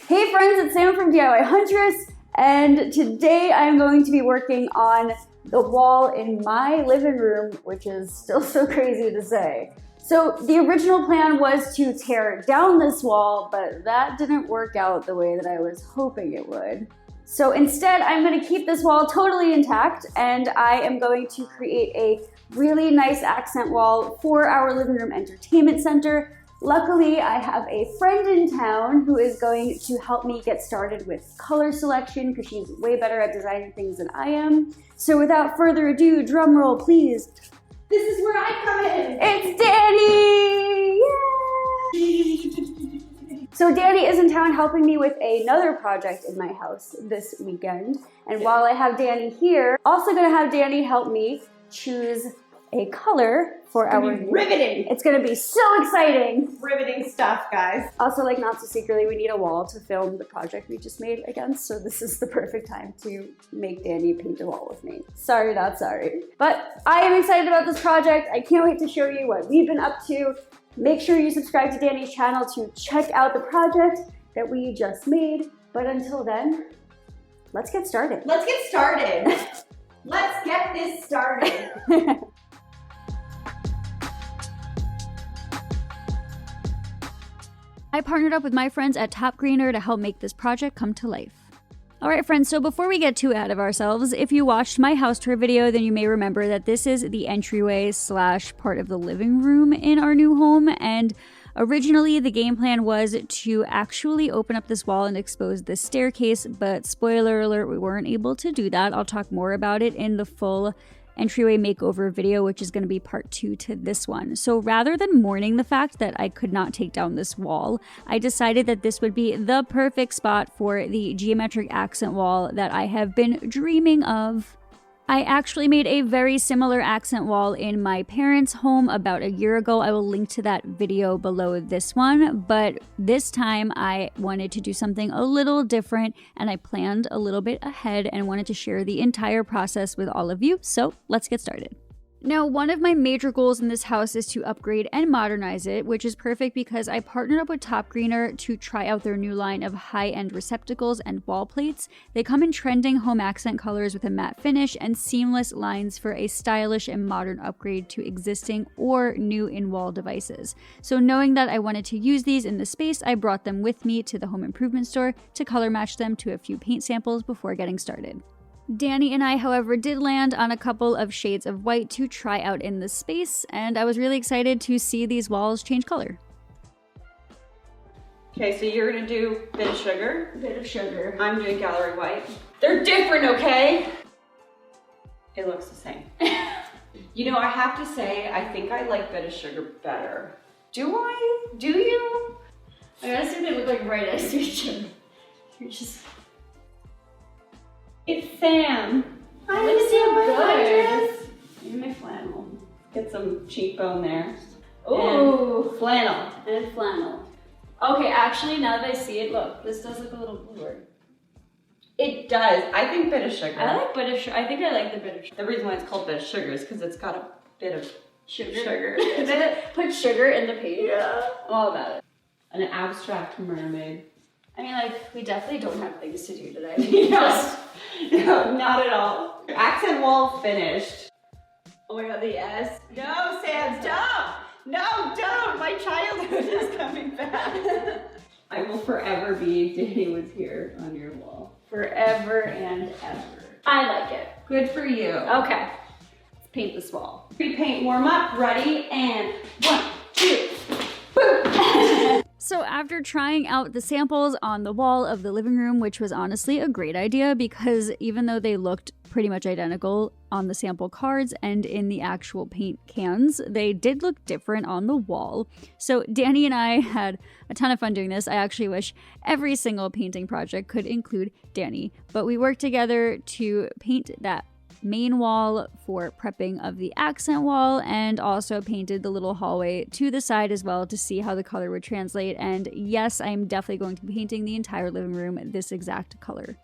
Hey friends, it's Sam from DIY Huntress, and today I'm going to be working on the wall in my living room, which is still so crazy to say. So the original plan was to tear down this wall, but that didn't work out the way that I was hoping it would. So instead, I'm going to keep this wall totally intact, and I am going to create a really nice accent wall for our living room entertainment center. Luckily, I have a friend in town who is going to help me get started with color selection because she's way better at designing things than I am. So without further ado, drum roll please. This is where I come in. It's Danny! Yay! So Danny is in town helping me with another project in my house this weekend. And while I have Danny here, also gonna have Danny help me choose a color for our riveting. It's gonna be so exciting. Riveting stuff, guys. Also, like, not so secretly, we need a wall to film the project we just made against, so this is the perfect time to make Danny paint a wall with me. Sorry, not sorry. But I am excited about this project. I can't wait to show you what we've been up to. Make sure you subscribe to Danny's channel to check out the project that we just made. But until then, let's get started. Let's get started. Let's get this started. I partnered up with my friends at Top Greener to help make this project come to life. Alright friends, so before we get too ahead of ourselves, if you watched my house tour video, then you may remember that this is the entryway / part of the living room in our new home, and originally the game plan was to actually open up this wall and expose this staircase, but spoiler alert, we weren't able to do that. I'll talk more about it in the full Entryway Makeover video, which is going to be part 2 to this one. So rather than mourning the fact that I could not take down this wall, I decided that this would be the perfect spot for the geometric accent wall that I have been dreaming of. I actually made a very similar accent wall in my parents' home about a year ago. I will link to that video below this one, but this time I wanted to do something a little different and I planned a little bit ahead and wanted to share the entire process with all of you, so let's get started. Now, one of my major goals in this house is to upgrade and modernize it, which is perfect because I partnered up with Top Greener to try out their new line of high-end receptacles and wall plates. They come in trending home accent colors with a matte finish and seamless lines for a stylish and modern upgrade to existing or new in-wall devices. So knowing that I wanted to use these in the space, I brought them with me to the home improvement store to color match them to a few paint samples before getting started. Danny and I, however, did land on a couple of shades of white to try out in this space, and I was really excited to see these walls change color. Okay, so you're gonna do a bit of sugar. A bit of sugar. I'm doing gallery white. They're different, okay? It looks the same. You know, I have to say, I think I like bit of sugar better. Do I? Do you? I gotta say they look like right next to each other. You're just... It's Sam. I look so good. Here's my flannel. Get some cheekbone there. Ooh. And flannel. And flannel. Okay, actually, now that I see it, look, this does look a little bluer. It does. I think bit of sugar. I like bit of sugar. I think I like the bit of sugar. The reason why it's called bit of sugar is because it's got a bit of sugar. Put sugar in the paint. Yeah. All about it. An abstract mermaid. I mean, like, we definitely don't have things to do today. No, not at all. Accent wall finished. Oh my god, the S. No, Sam, stop! No, don't! My childhood is coming back. I will forever be Danny was here on your wall. Forever and ever. I like it. Good for you. Okay, let's paint this wall. Pre-paint warm up, ready, and 1, 2, boom! So after trying out the samples on the wall of the living room, which was honestly a great idea because even though they looked pretty much identical on the sample cards and in the actual paint cans, they did look different on the wall. So Danny and I had a ton of fun doing this. I actually wish every single painting project could include Danny, but we worked together to paint that main wall for prepping of the accent wall, and also painted the little hallway to the side as well to see how the color would translate. And yes, I'm definitely going to be painting the entire living room this exact color.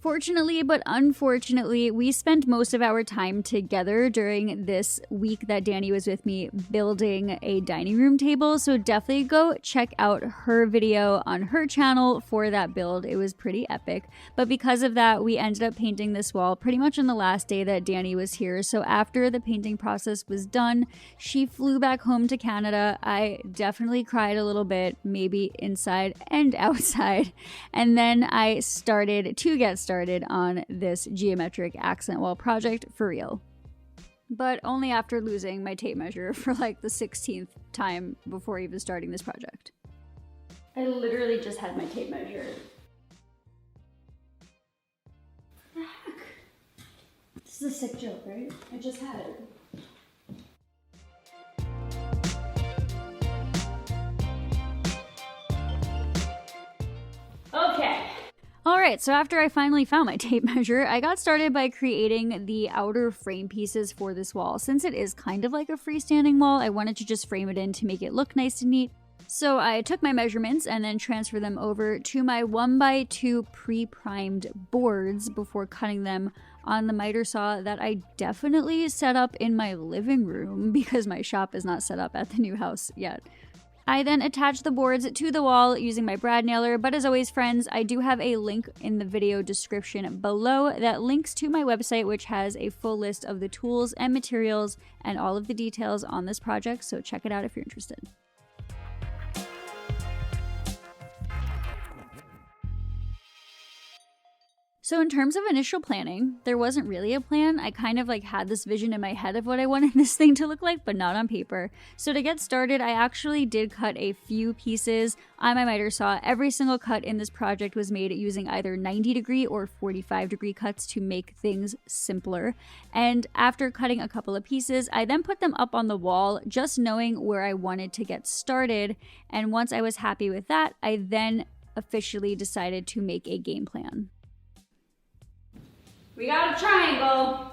Fortunately, but unfortunately, we spent most of our time together during this week that Danny was with me building a dining room table. So definitely go check out her video on her channel for that build. It was pretty epic. But because of that, we ended up painting this wall pretty much on the last day that Danny was here. So after the painting process was done, she flew back home to Canada. I definitely cried a little bit, maybe inside and outside. And then I started to get started on this geometric accent wall project for real. But only after losing my tape measure for like the 16th time before even starting this project. I literally just had my tape measure. What the heck? This is a sick joke, right? I just had it. Okay. Alright, so after I finally found my tape measure, I got started by creating the outer frame pieces for this wall. Since it is kind of like a freestanding wall, I wanted to just frame it in to make it look nice and neat. So I took my measurements and then transferred them over to my 1x2 pre-primed boards before cutting them on the miter saw that I definitely set up in my living room because my shop is not set up at the new house yet. I then attached the boards to the wall using my brad nailer, but as always, friends, I do have a link in the video description below that links to my website, which has a full list of the tools and materials and all of the details on this project, so check it out if you're interested. So in terms of initial planning, there wasn't really a plan. I kind of like had this vision in my head of what I wanted this thing to look like, but not on paper. So to get started, I actually did cut a few pieces on my miter saw. Every single cut in this project was made using either 90-degree or 45-degree cuts to make things simpler. And after cutting a couple of pieces, I then put them up on the wall, just knowing where I wanted to get started. And once I was happy with that, I then officially decided to make a game plan. We got a triangle.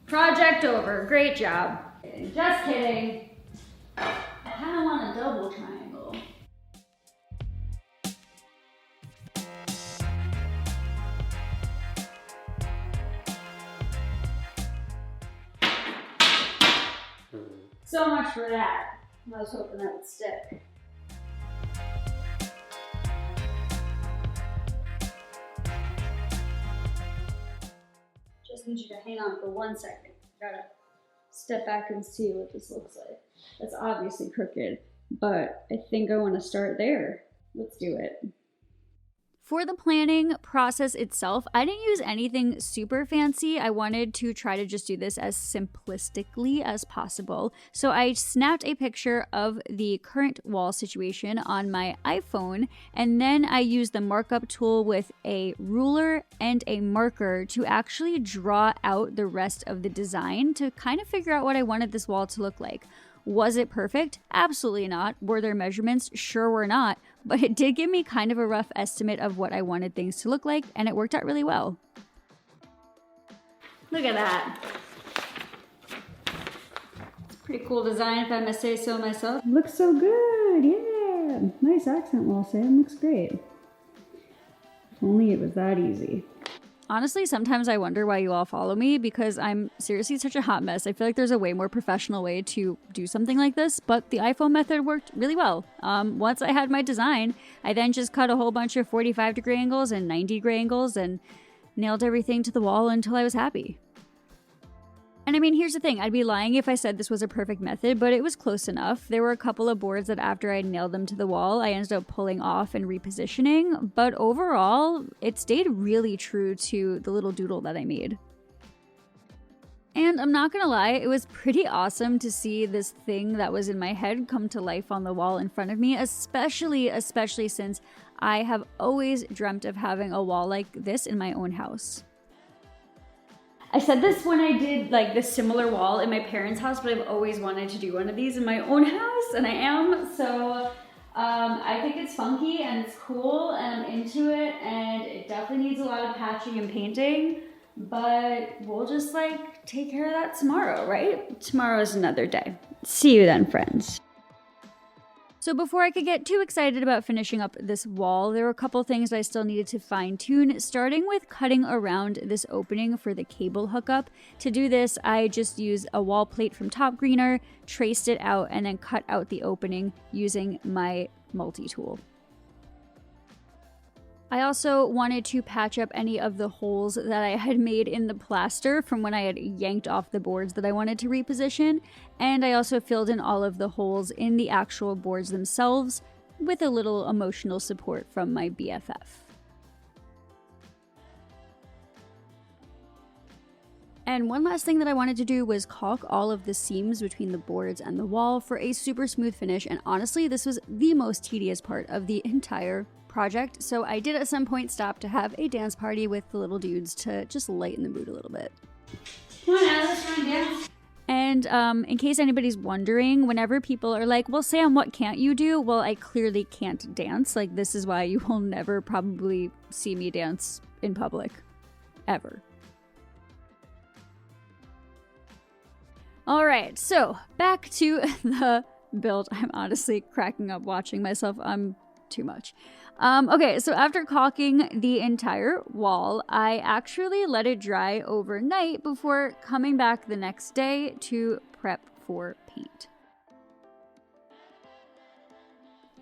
Project over. Great job. Just kidding. I kind of want a double triangle. So much for that. I was hoping that would stick. Just need you to hang on for 1 second. Gotta step back and see what this looks like. That's obviously crooked, but I think I want to start there. Let's do it. For the planning process itself, I didn't use anything super fancy. I wanted to try to just do this as simplistically as possible. So I snapped a picture of the current wall situation on my iPhone, and then I used the markup tool with a ruler and a marker to actually draw out the rest of the design to kind of figure out what I wanted this wall to look like. Was it perfect? Absolutely not. Were there measurements? Sure were not. But it did give me kind of a rough estimate of what I wanted things to look like, and it worked out really well. Look at that. It's a pretty cool design if I must say so myself. Looks so good, yeah. Nice accent wall, Sam. Looks great. If only it was that easy. Honestly, sometimes I wonder why you all follow me because I'm seriously such a hot mess. I feel like there's a way more professional way to do something like this, but the iPhone method worked really well. Once I had my design, I then just cut a whole bunch of 45-degree angles and 90-degree angles and nailed everything to the wall until I was happy. And I mean, here's the thing. I'd be lying if I said this was a perfect method, but it was close enough. There were a couple of boards that after I nailed them to the wall, I ended up pulling off and repositioning. But overall, it stayed really true to the little doodle that I made. And I'm not gonna lie, it was pretty awesome to see this thing that was in my head come to life on the wall in front of me, especially since I have always dreamt of having a wall like this in my own house. I said this when I did like this similar wall in my parents' house, but I've always wanted to do one of these in my own house, and I am. So I think it's funky and it's cool and I'm into it, and it definitely needs a lot of patching and painting, but we'll just like take care of that tomorrow, right? Tomorrow is another day. See you then, friends. So before I could get too excited about finishing up this wall, there were a couple things I still needed to fine tune, starting with cutting around this opening for the cable hookup. To do this, I just used a wall plate from Top Greener, traced it out, and then cut out the opening using my multi-tool. I also wanted to patch up any of the holes that I had made in the plaster from when I had yanked off the boards that I wanted to reposition, and I also filled in all of the holes in the actual boards themselves with a little emotional support from my BFF. And one last thing that I wanted to do was caulk all of the seams between the boards and the wall for a super smooth finish, and honestly, this was the most tedious part of the entire project, so I did at some point stop to have a dance party with the little dudes to just lighten the mood a little bit. Come on, Alice, let's run dance. And in case anybody's wondering, whenever people are like, well, Sam, what can't you do? Well, I clearly can't dance. Like, this is why you will never probably see me dance in public. Ever. All right, so back to the build. I'm honestly cracking up watching myself. I'm too much. Okay, so after caulking the entire wall, I actually let it dry overnight before coming back the next day to prep for paint.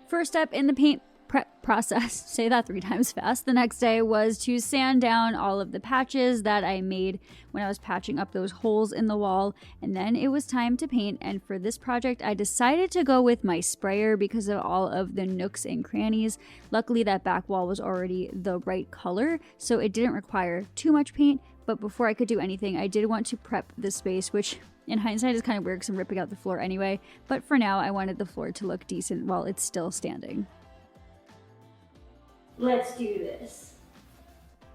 First step in the paint prep process, say that 3 times fast, the next day was to sand down all of the patches that I made when I was patching up those holes in the wall, and then it was time to paint. And for this project, I decided to go with my sprayer because of all of the nooks and crannies. Luckily, that back wall was already the right color, so it didn't require too much paint, but before I could do anything, I did want to prep the space, which in hindsight is kind of weird because I'm ripping out the floor anyway, but for now, I wanted the floor to look decent while it's still standing. Let's do this.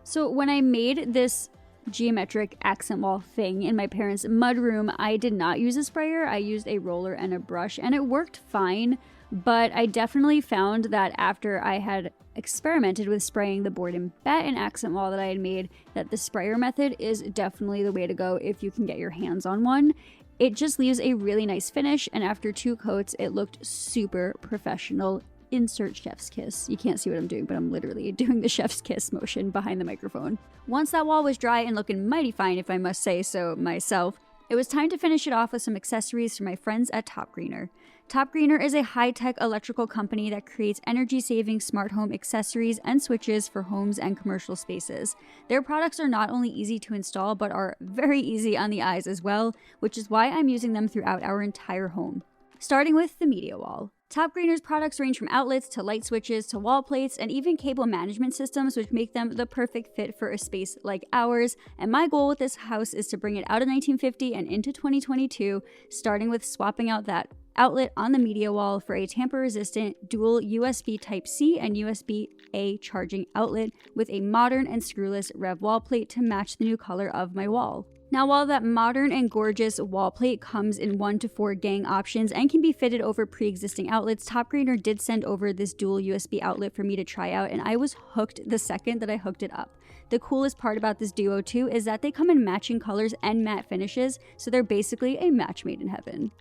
So when I made this geometric accent wall thing in my parents' mudroom, I did not use a sprayer. I used a roller and a brush, and it worked fine, but I definitely found that after I had experimented with spraying the board and batten accent wall that I had made, that the sprayer method is definitely the way to go if you can get your hands on one. It just leaves a really nice finish, and after 2 coats, it looked super professional. Insert chef's kiss. You can't see what I'm doing, but I'm literally doing the chef's kiss motion behind the microphone. Once that wall was dry and looking mighty fine, if I must say so myself, it was time to finish it off with some accessories from my friends at Top Greener. Top Greener is a high-tech electrical company that creates energy-saving smart home accessories and switches for homes and commercial spaces. Their products are not only easy to install, but are very easy on the eyes as well, which is why I'm using them throughout our entire home. Starting with the media wall. Top Greener's products range from outlets to light switches to wall plates and even cable management systems, which make them the perfect fit for a space like ours. And my goal with this house is to bring it out of 1950 and into 2022, starting with swapping out that outlet on the media wall for a tamper-resistant dual USB Type-C and USB-A charging outlet with a modern and screwless rev wall plate to match the new color of my wall. Now, while that modern and gorgeous wall plate comes in 1 to 4 gang options and can be fitted over pre-existing outlets, Top Greener did send over this dual USB outlet for me to try out, and I was hooked the second that I hooked it up. The coolest part about this duo too is that they come in matching colors and matte finishes, so they're basically a match made in heaven.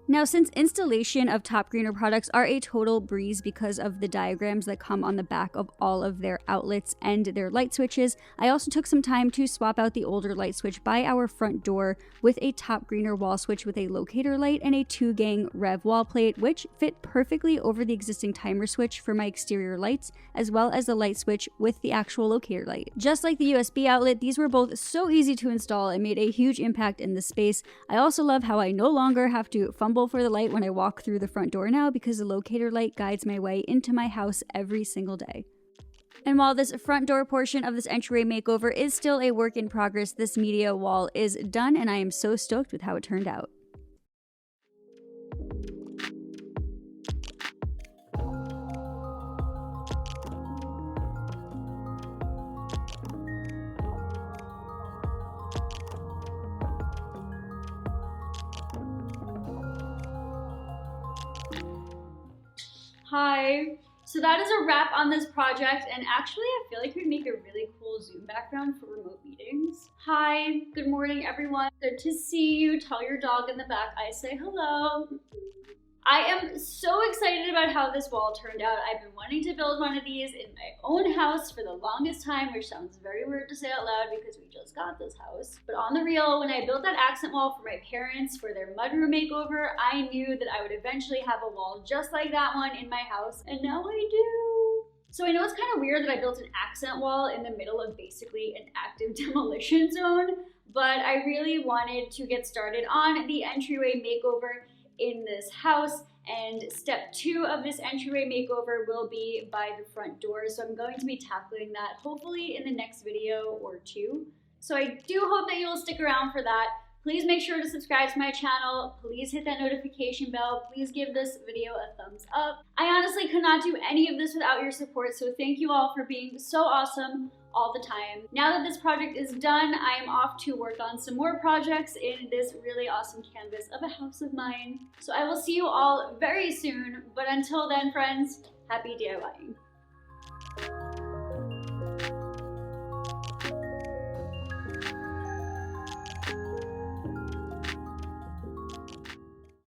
Now, since installation of Top Greener products are a total breeze because of the diagrams that come on the back of all of their outlets and their light switches, I also took some time to swap out the older light switch by our front door with a Top Greener wall switch with a locator light and a 2-gang rev wall plate, which fit perfectly over the existing timer switch for my exterior lights, as well as the light switch with the actual locator light. Just like the USB outlet, these were both so easy to install and made a huge impact in the space. I also love how I no longer have to fumble for the light when I walk through the front door now because the locator light guides my way into my house every single day. And while this front door portion of this entryway makeover is still a work in progress, this media wall is done and I am so stoked with how it turned out. Hi. So that is a wrap on this project, and actually I feel like it would make a really cool Zoom background for remote meetings. Hi, good morning everyone. Good to see you. Tell your dog in the back I say hello. I am so excited about how this wall turned out. I've been wanting to build one of these in my own house for the longest time, which sounds very weird to say out loud because we just got this house. But on the real, when I built that accent wall for my parents for their mudroom makeover, I knew that I would eventually have a wall just like that one in my house, and now I do. So I know it's kind of weird that I built an accent wall in the middle of basically an active demolition zone, but I really wanted to get started on the entryway makeover in this house, and step 2 of this entryway makeover will be by the front door. So I'm going to be tackling that hopefully in the next video or 2. So I do hope that you'll stick around for that. Please make sure to subscribe to my channel. Please hit that notification bell. Please give this video a thumbs up. I honestly could not do any of this without your support, so thank you all for being so awesome all the time. Now that this project is done, I am off to work on some more projects in this really awesome canvas of a house of mine. So I will see you all very soon, but until then, friends, happy DIYing.